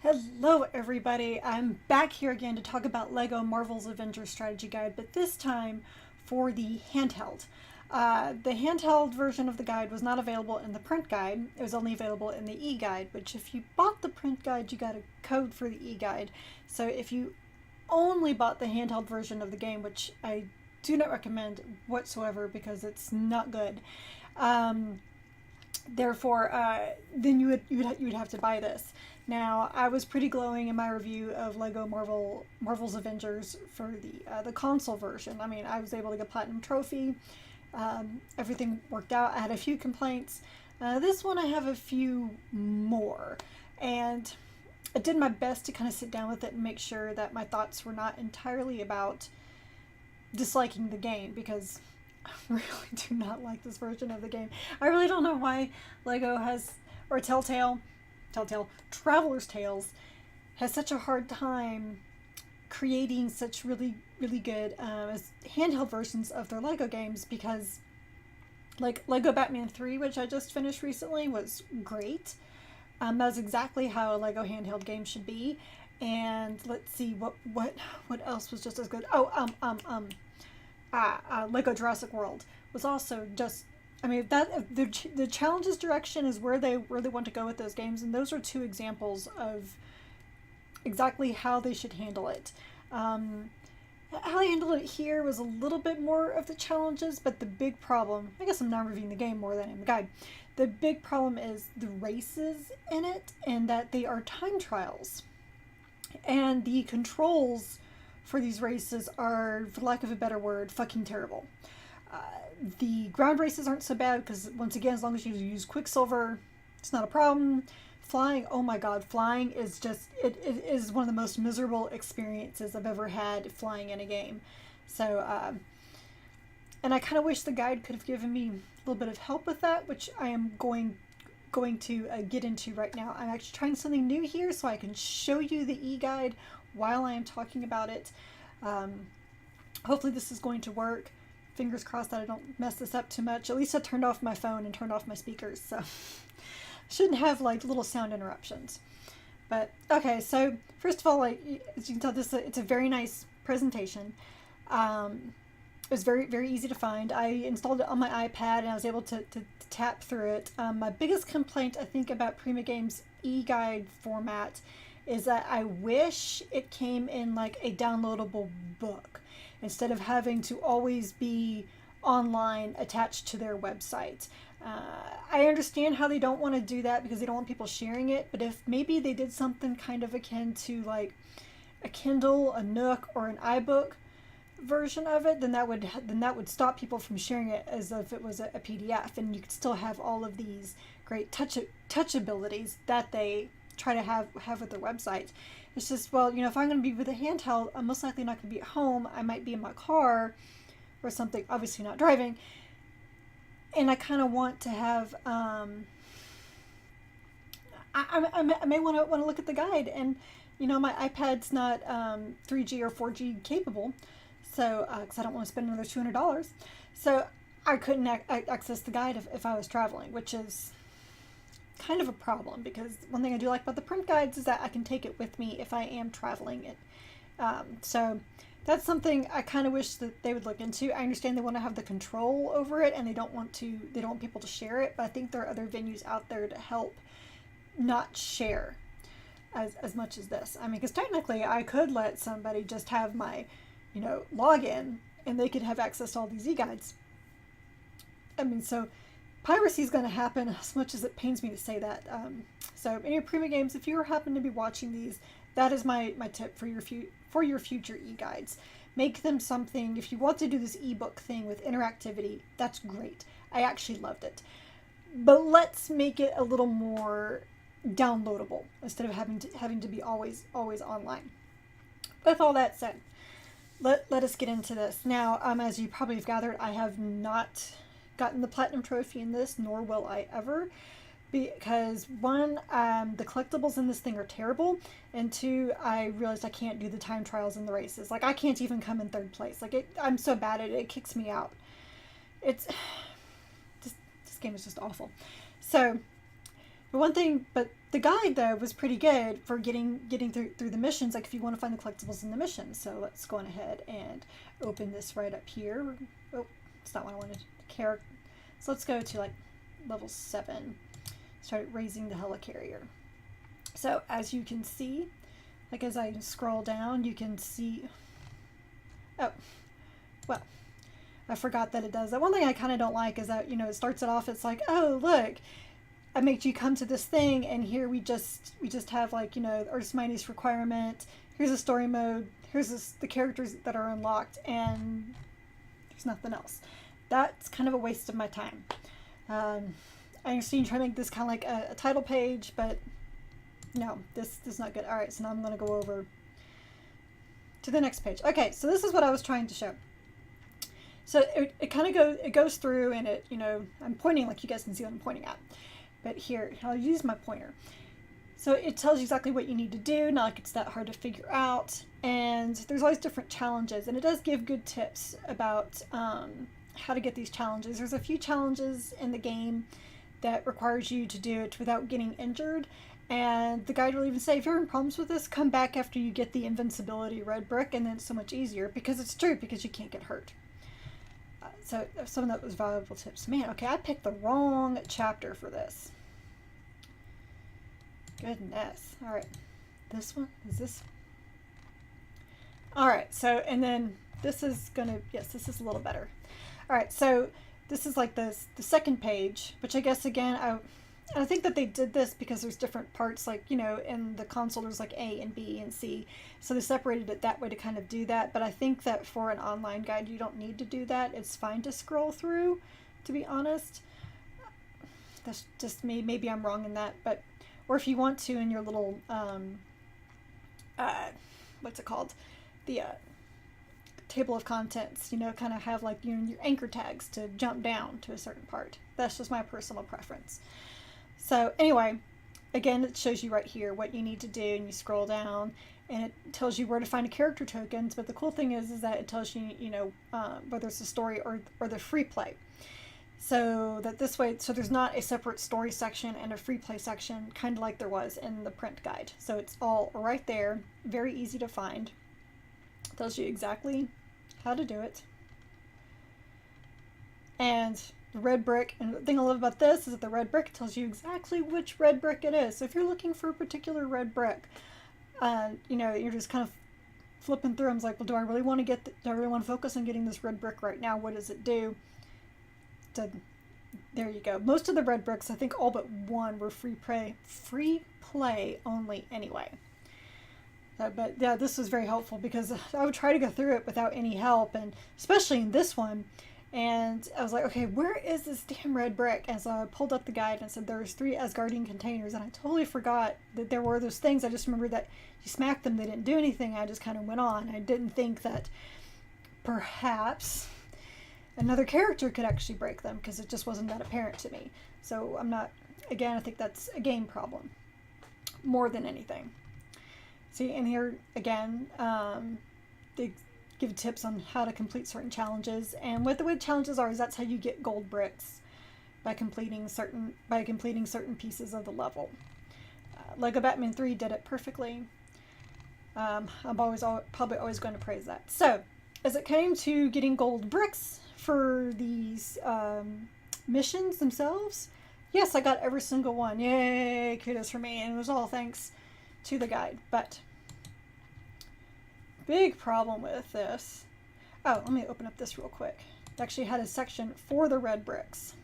Hello everybody, I'm back here again to talk about LEGO Marvel's Avengers Strategy Guide, but this time for the handheld. The handheld version of the guide was not available in the print guide, it was only available in the eGuide, which if you bought the print guide you got a code for the eGuide. So if you only bought the handheld version of the game, which I do not recommend whatsoever because it's not good, therefore, then you would have to buy this. Now, I was pretty glowing in my review of Lego Marvel's Avengers for the console version. I mean, I was able to get platinum trophy. Everything worked out. I had a few complaints. This one I have a few more, and I did my best to kind of sit down with it and make sure that my thoughts were not entirely about disliking the game, because I really do not like this version of the game. I really don't know why Lego has, or Telltale, Traveler's Tales has such a hard time creating such really good handheld versions of their Lego games, because like Lego Batman 3, which I just finished recently, was great. That was exactly how a Lego handheld game should be. And let's see what else was just as good. Lego Jurassic World was also just, I mean, that the challenges direction is where they want to go with those games, and those are two examples of exactly how they should handle it. How they handled it here was a little bit more of the challenges, but the big problem, I guess I'm now reviewing the game more than in the guide, the big problem is the races in it, and that they are time trials. And the controls for these races are, for lack of a better word, fucking terrible. The ground races aren't so bad because, once again, as long as you use Quicksilver, it's not a problem. Flying, oh my god, flying is just, it is one of the most miserable experiences I've ever had flying in a game. So, and I kind of wish the guide could have given me a little bit of help with that, which I am going to get into right now. I'm actually trying something new here so I can show you the e-guide while I am talking about it. Hopefully this is going to work. Fingers crossed that I don't mess this up too much. At least I turned off my phone and turned off my speakers, so shouldn't have like little sound interruptions. But okay, so first of all, like, as you can tell, it's a very nice presentation. It was very easy to find. I installed it on my iPad and I was able to tap through it. My biggest complaint, I think, about Prima Games e-guide format is that I wish it came in like a downloadable book instead of having to always be online attached to their website. I understand how they don't want to do that because they don't want people sharing it, but if maybe they did something kind of akin to like a Kindle, a Nook, or an iBook version of it, then that would stop people from sharing it as if it was a PDF, and you could still have all of these great touch abilities that they try to have with their website. It's just, well, you know, if I'm going to be with a handheld, I'm most likely not going to be at home. I might be in my car or something, obviously not driving, and I kind of want to have I may want to look at the guide, and you know, my iPad's not 3G or 4G capable, so because I don't want to spend another $200, so I couldn't access the guide if I was traveling, which is kind of a problem, because one thing I do like about the print guides is that I can take it with me if I am traveling it. So that's something I kind of wish that they would look into. I understand they want to have the control over it and they don't want people to share it, but I think there are other venues out there to help not share as much as this. I mean, because technically I could let somebody just have my, you know, login and they could have access to all these e-guides. I mean, so piracy is going to happen, as much as it pains me to say that. So in your Prima Games, if you happen to be watching these, that is my tip for your future e-guides. Make them something, if you want to do this ebook thing with interactivity, that's great. I actually loved it. But let's make it a little more downloadable instead of having to be always online. With all that said, let us get into this. Now, as you probably have gathered, I have not gotten the platinum trophy in this, nor will I ever, because one, the collectibles in this thing are terrible, and two, I realized I can't do the time trials in the races. Like, I can't even come in third place. Like, I'm so bad at it, it kicks me out. It's this game is just awful. So But one thing, but the guide though was pretty good for getting through the missions. Like if you want to find the collectibles in the missions. So let's go on ahead and open this right up here. Oh, it's not what I wanted. So let's go to like level 7. Start raising the helicarrier. So as you can see, like as I scroll down, you can see. Oh, well. I forgot that it does that. One thing I kind of don't like is that, it starts it off, it's like, oh, look, I make you come to this thing, and here we just have like, Earth's Mightiest requirement, here's a story mode, here's the characters that are unlocked, and there's nothing else. That's kind of a waste of my time. I understand you try to make this kind of like a title page, but no, this is not good. All right, so now I'm going to go over to the next page. Okay, so this is what I was trying to show. So it kind of goes through, and it, I'm pointing like you guys can see what I'm pointing at. But here, I'll use my pointer. So it tells you exactly what you need to do, not like it's that hard to figure out. And there's always different challenges, and it does give good tips about how to get these challenges. There's a few challenges in the game that requires you to do it without getting injured. And the guide will even say, if you're having problems with this, come back after you get the invincibility red brick, and then it's so much easier, because it's true, because you can't get hurt. So some of that was valuable tips. Man, okay, I picked the wrong chapter for this. Goodness. All right. This one? Is this? All right. So, and then this is going to, yes, this is a little better. All right. So this is like the second page, which I guess, again, I think that they did this because there's different parts, like, in the console there's like A and B and C. So they separated it that way to kind of do that. But I think that for an online guide, you don't need to do that. It's fine to scroll through, to be honest. That's just me. Maybe I'm wrong in that. But, or if you want to in your little, what's it called? The table of contents, kind of have like your anchor tags to jump down to a certain part. That's just my personal preference. So anyway, again, it shows you right here what you need to do, and you scroll down, and it tells you where to find the character tokens. But the cool thing is that it tells you, whether it's the story or the free play. So that this way, so there's not a separate story section and a free play section, kind of like there was in the print guide. So it's all right there, very easy to find. It tells you exactly how to do it. And the red brick, and the thing I love about this is that the red brick tells you exactly which red brick it is. So if you're looking for a particular red brick, you're just kind of flipping through. I was like, well, do I really want to focus on getting this red brick right now? What does it do? There you go. Most of the red bricks, I think all but one, were free play only anyway. But yeah, this was very helpful because I would try to go through it without any help, and especially in this one. And I was like, okay, where is this damn red brick? And so I pulled up the guide and said there's 3 Asgardian containers, and I totally forgot that there were those things. I just remembered that you smacked them, they didn't do anything. I just kind of went on. I didn't think that perhaps another character could actually break them, because it just wasn't that apparent to me. So I think that's a game problem more than anything. See, and here again, they give tips on how to complete certain challenges, and what the way challenges are is that's how you get gold bricks, by completing certain pieces of the level. Lego Batman 3 did it perfectly. I'm probably always going to praise that. So as it came to getting gold bricks for these missions themselves, yes, I got every single one. Yay, kudos for me. And it was all thanks to the guide. But big problem with this. Oh, let me open up this real quick. It actually had a section for the red bricks,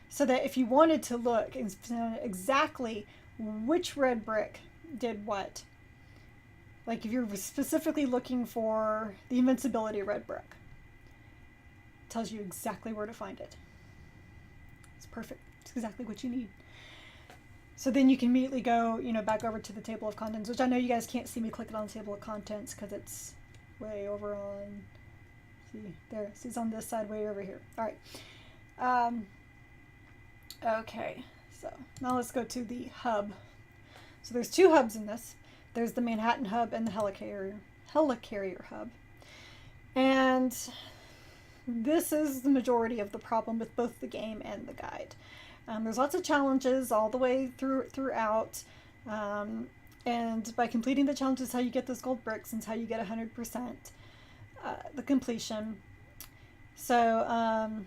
so that if you wanted to look exactly which red brick did what, like if you're specifically looking for the invincibility red brick, it tells you exactly where to find it. It's perfect. It's exactly what you need. So then you can immediately go, back over to the table of contents, which I know you guys can't see me clicking on the table of contents because it's way over on, see, it's on this side, way over here. All right. Okay, so now let's go to the hub. So there's 2 hubs in this. There's the Manhattan hub and the helicarrier hub. And this is the majority of the problem with both the game and the guide. There's lots of challenges all the way throughout. And by completing the challenges, how you get those gold bricks, and it's how you get 100% the completion. So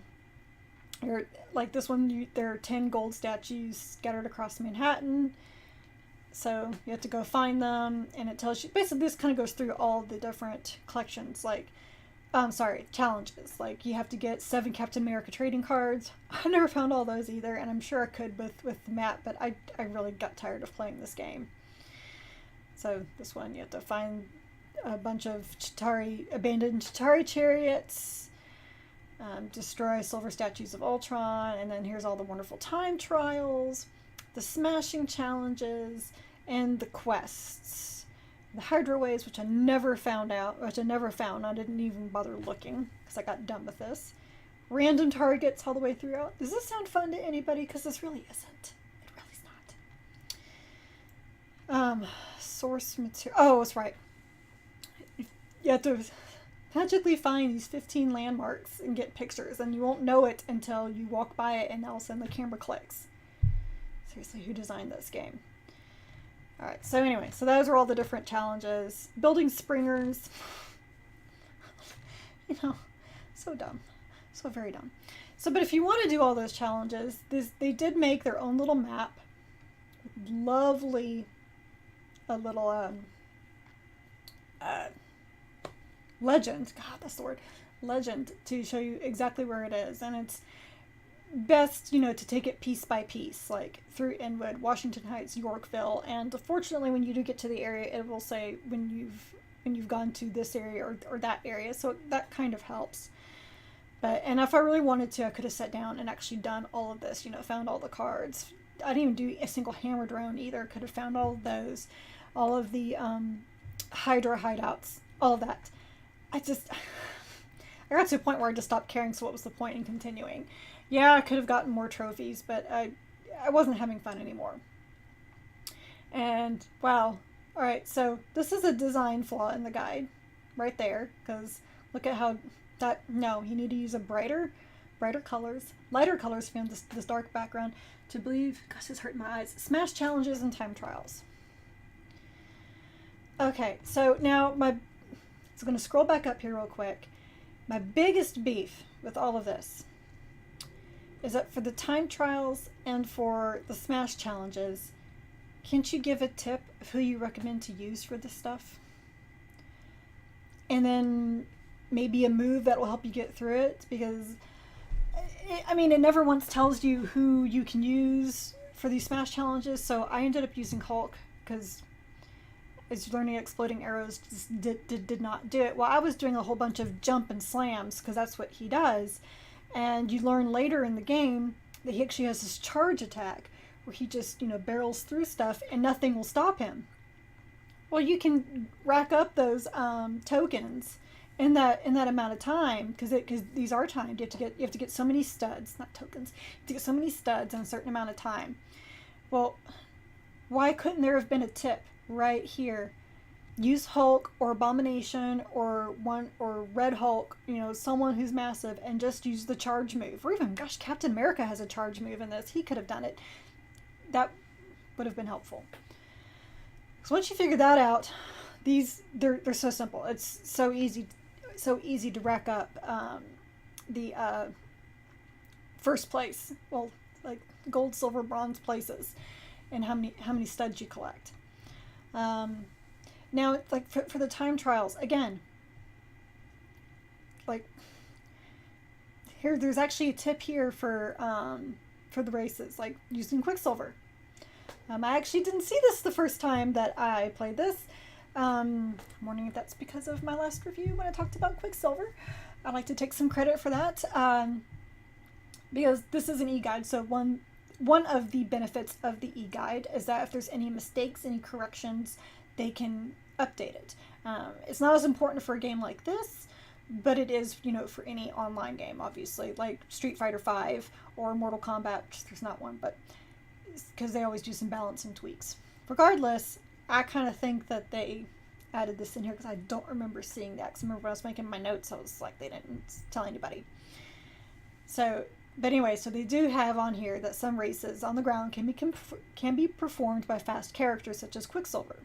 you're like this one. There are 10 gold statues scattered across Manhattan. So you have to go find them, and it tells you basically. This kind of goes through all the different collections, challenges. Like you have to get 7 Captain America trading cards. I never found all those either, and I'm sure I could with the map, but I really got tired of playing this game. So this one, you have to find a bunch of abandoned Chitauri chariots, destroy silver statues of Ultron, and then here's all the wonderful time trials, the smashing challenges, and the quests. The Hydra waves, which I never found. I didn't even bother looking because I got done with this. Random targets all the way throughout. Does this sound fun to anybody? Because this really isn't. It really's not. Source material. Oh, that's right. You have to magically find these 15 landmarks and get pictures, and you won't know it until you walk by it, and all of a sudden the camera clicks. Seriously, who designed this game? Alright, so anyway, so those are all the different challenges. Building springers. So dumb. So very dumb. So, but if you want to do all those challenges, they did make their own little map. Lovely, a little, legend. God, that's the word. Legend to show you exactly where it is. And it's best, to take it piece by piece, like through Inwood, Washington Heights, Yorkville, and fortunately when you do get to the area, it will say when you've gone to this area or that area, so that kind of helps. And if I really wanted to, I could have sat down and actually done all of this, found all the cards. I didn't even do a single hammer drone either. Could have found all of those, all of the Hydra hideouts, all of that. I got to a point where I just stopped caring, so what was the point in continuing? Yeah, I could have gotten more trophies, but I wasn't having fun anymore. And, wow. Alright, so this is a design flaw in the guide. Right there. Because look at how no, you need to use a brighter colors. Lighter colors if you have this dark background. To believe, gosh, it's hurting my eyes. Smash challenges and time trials. Okay, so now I'm going to scroll back up here real quick. My biggest beef with all of this is that for the time trials and for the smash challenges, can't you give a tip of who you recommend to use for this stuff? And then maybe a move that will help you get through it, because it never once tells you who you can use for these smash challenges, so I ended up using Hulk because as learning exploding arrows just did not do it. Well, I was doing a whole bunch of jump and slams because that's what he does. And you learn later in the game that he actually has this charge attack where he just, barrels through stuff and nothing will stop him. Well, you can rack up those tokens in that amount of time because these are timed. You have to get so many studs, not tokens. You have to get so many studs in a certain amount of time. Well, why couldn't there have been a tip right here? Use Hulk or Abomination or Red Hulk, someone who's massive, and just use the charge move. Or even, gosh, Captain America has a charge move in this. He could have done it. That would have been helpful. So once you figure that out, they're so simple. It's so easy to rack up the first place. Well, like gold, silver, bronze places, and how many studs you collect. Now, like for the time trials, again, like there's actually a tip here for the races, like using Quicksilver. I actually didn't see this the first time that I played this. I'm wondering if that's because of my last review when I talked about Quicksilver. I'd like to take some credit for that, because this is an eGuide, so one of the benefits of the eGuide is that if there's any mistakes, any corrections, they can update it. It's not as important for a game like this, but it is, for any online game, obviously, like Street Fighter V or Mortal Kombat, which there's not one, but because they always do some balancing tweaks. Regardless, I kind of think that they added this in here because I don't remember seeing that. Because I remember when I was making my notes, I was like, they didn't tell anybody. So But anyway, so they do have on here that some races on the ground can be performed by fast characters such as Quicksilver.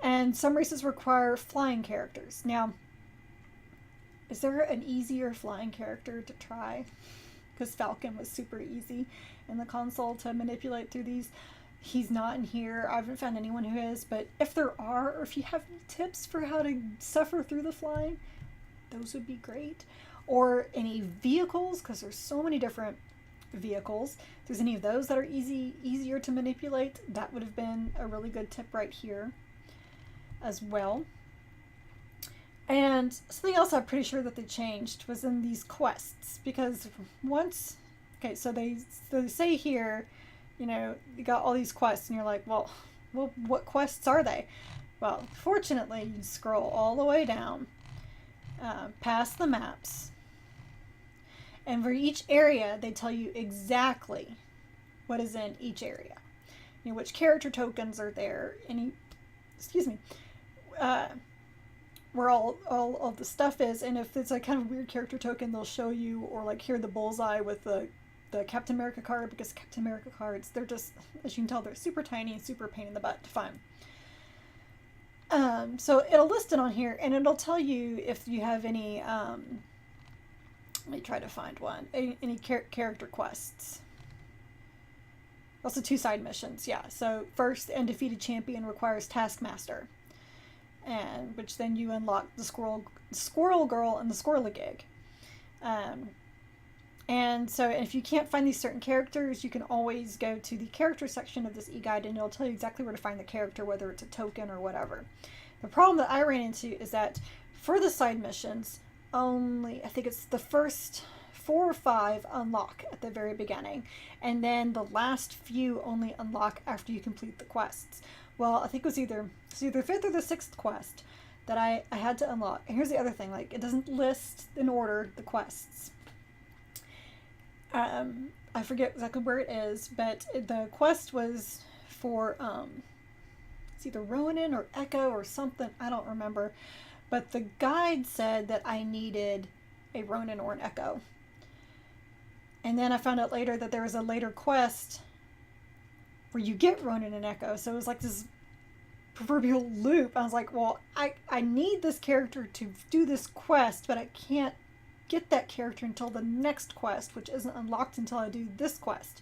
And some races require flying characters. Now, is there an easier flying character to try? Because Falcon was super easy in the console to manipulate through these. He's not in here. I haven't found anyone who is, but if there are, or if you have any tips for how to suffer through the flying, those would be great. Or any vehicles, because there's so many different vehicles. If there's any of those that are easier to manipulate, that would have been a really good tip right here as well. And something else I'm pretty sure that they changed was in these quests, because once, okay, so they say here, you know, you got all these quests, and you're like, well, what quests are they? Well, fortunately, you scroll all the way down, past the maps, and for each area, they tell you exactly what is in each area. You know, which character tokens are there, where all of the stuff is, and if it's a kind of weird character token, they'll show you, or like here the bullseye with the Captain America card, because Captain America cards, they're just, as you can tell, they're super tiny and super pain in the butt to find. So it'll list it on here, and it'll tell you if you have any, let me try to find one, any character quests. Also 2 side missions, yeah. So first, the undefeated champion requires Taskmaster, and which then you unlock the Squirrel Girl and the Squirrely-Gig. And so if you can't find these certain characters, you can always go to the character section of this eGuide, and it'll tell you exactly where to find the character, whether it's a token or whatever. The problem that I ran into is that for the side missions, only, I think it's the first 4 or 5 unlock at the very beginning, and then the last few only unlock after you complete the quests. Well, I think it was either the 5th or the 6th quest that I had to unlock. And here's the other thing, like, it doesn't list in order the quests. I forget exactly where it is, but the quest was for, it's either Ronin or Echo or something, I don't remember. But the guide said that I needed a Ronin or an Echo. And then I found out later that there was a later quest where you get Ronin and Echo. So it was like this proverbial loop. I was like, well, I need this character to do this quest, but I can't get that character until the next quest, which isn't unlocked until I do this quest.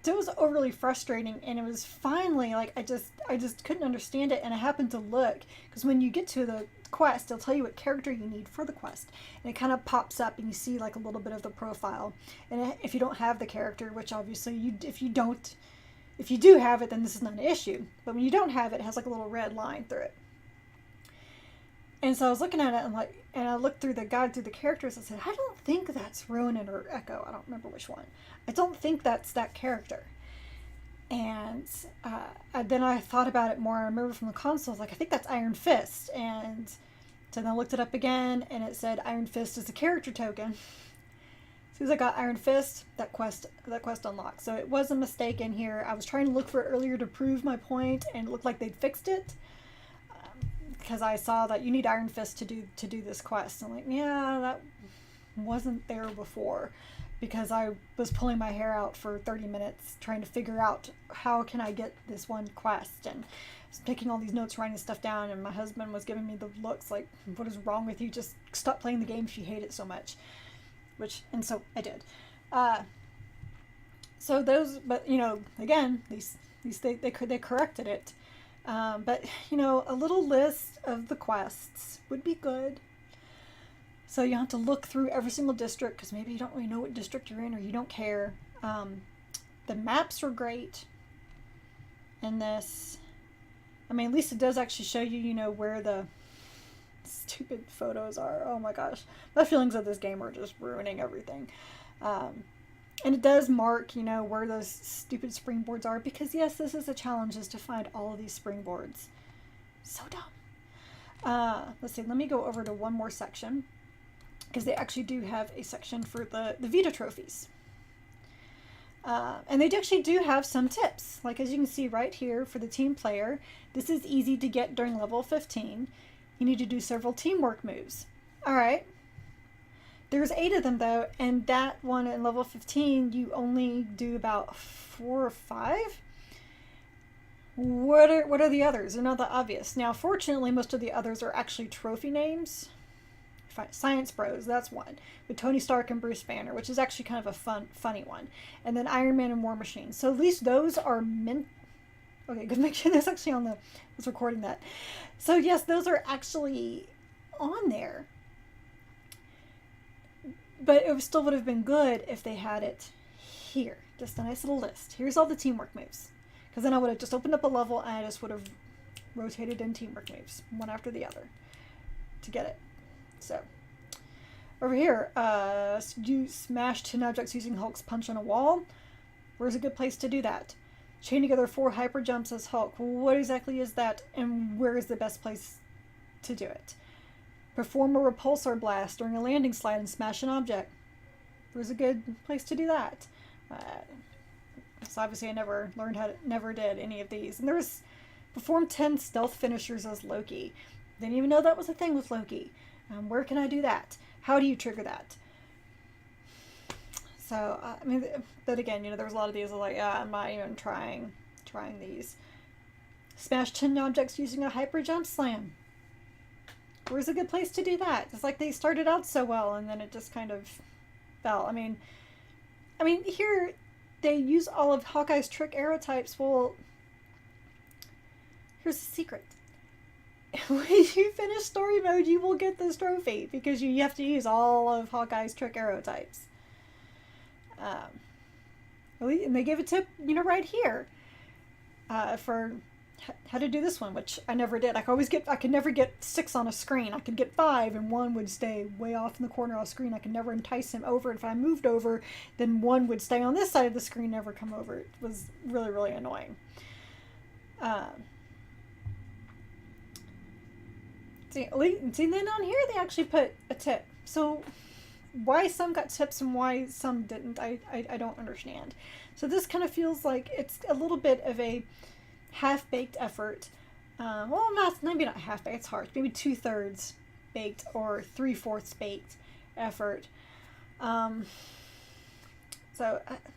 So it was overly frustrating, and it was finally like I just couldn't understand it. And I happened to look, because when you get to the quest, it'll tell you what character you need for the quest, and it kind of pops up and you see like a little bit of the profile. And if you don't have the character, which obviously if you do have it, then this is not an issue, but when you don't have it, it has like a little red line through it. And so I was looking at it, and I looked through the guide through the characters, and said, I don't think that's Ronin or Echo. I don't remember which one. I don't think that's that character. And then I thought about it more. I remember from the console, I was like, I think that's Iron Fist. And so then I looked it up again, and it said Iron Fist is a character token. As soon as I got Iron Fist, that quest unlocked. So it was a mistake in here. I was trying to look for it earlier to prove my point, and it looked like they'd fixed it. Because I saw that you need Iron Fist to do this quest. I'm like, yeah, that wasn't there before, because I was pulling my hair out for 30 minutes trying to figure out how can I get this one quest, and I was taking all these notes, writing stuff down, and my husband was giving me the looks like, what is wrong with you? Just stop playing the game if you hate it so much. And so I did. So those, but you know, again, they corrected it. But, you know, a little list of the quests would be good. So you don't have to look through every single district, because maybe you don't really know what district you're in, or you don't care. The maps are great in this. I mean, at least it does actually show you, you know, where the stupid photos are. Oh my gosh. My feelings of this game are just ruining everything. And it does mark, you know, where those stupid springboards are, because yes, this is a challenge, is to find all of these springboards. So dumb. Let's see, let me go over to one more section, because they actually do have a section for the Vita trophies. And they actually do have some tips. Like, as you can see right here for the team player, this is easy to get during level 15. You need to do several teamwork moves. All right. There's 8 of them though, and that one at level 15, you only do about 4 or 5. What are the others? They're not that obvious. Now, fortunately, most of the others are actually trophy names. Science Bros, that's one, with Tony Stark and Bruce Banner, which is actually kind of a funny one. And then Iron Man and War Machine. So at least those are meant. Okay, good. Make sure that's actually on the. I was recording that. So yes, those are actually on there. But it still would have been good if they had it here. Just a nice little list. Here's all the teamwork moves. Because then I would have just opened up a level and I just would have rotated in teamwork moves, one after the other, to get it. So, over here, you smash 10 objects using Hulk's punch on a wall. Where's a good place to do that? Chain together 4 hyper jumps as Hulk. What exactly is that, and where is the best place to do it? Perform a repulsor blast during a landing slide and smash an object. Where's a good place to do that? So obviously I never did any of these. And there's perform 10 stealth finishers as Loki. Didn't even know that was a thing with Loki. Where can I do that? How do you trigger that? So, I mean, but again, there was a lot of these. I was like, yeah, I'm not even trying these. Smash 10 objects using a hyper jump slam. Where's a good place to do that? It's like they started out so well and then it just kind of fell. I mean, here they use all of Hawkeye's trick arrow types. Well, here's the secret. When you finish story mode, you will get this trophy because you have to use all of Hawkeye's trick arrow types. And they give a tip, right here, for how to do this one, which I never did. I could never get 6 on a screen. I could get 5, and 1 would stay way off in the corner of the screen. I could never entice him over. If I moved over, then 1 would stay on this side of the screen, never come over. It was really, really annoying. See, then on here they actually put a tip. So why some got tips and why some didn't, I don't understand. So this kind of feels like it's a little bit of a half-baked effort. Well, maybe not half-baked, it's hard. Maybe 2/3 baked or 3/4 baked effort. But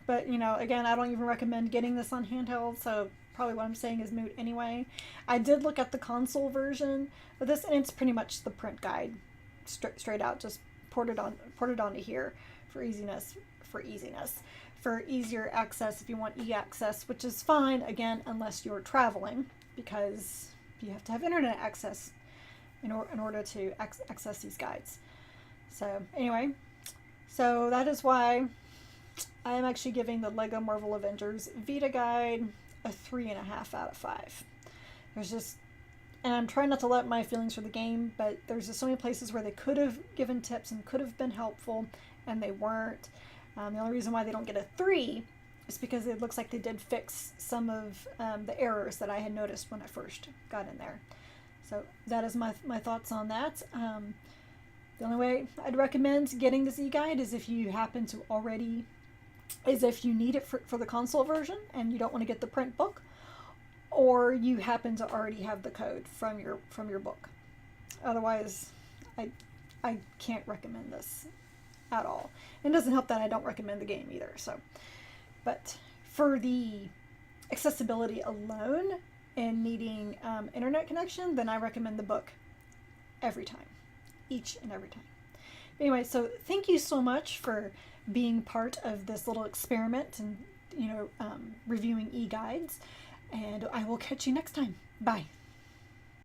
again, I don't even recommend getting this on handheld, so probably what I'm saying is moot anyway. I did look at the console version of this, and it's pretty much the print guide, straight out, just ported onto here for easiness. For easier access if you want e-access, which is fine, again, unless you're traveling, because you have to have internet access in order to access these guides. So anyway, so that is why I am actually giving the Lego Marvel Avengers Vita Guide a 3.5 out of 5. And I'm trying not to let my feelings for the game, but there's just so many places where they could have given tips and could have been helpful, and they weren't. The only reason why they don't get a 3 is because it looks like they did fix some of the errors that I had noticed when I first got in there. So that is my thoughts on that. The only way I'd recommend getting this e-guide is if you happen to already, if you need it for the console version and you don't want to get the print book, or you happen to already have the code from your book. Otherwise, I can't recommend this at all. It doesn't help that I don't recommend the game either. So, but for the accessibility alone and needing internet connection, then I recommend the book every time, each and every time. Anyway, so thank you so much for being part of this little experiment and reviewing e-guides, and I will catch you next time. Bye.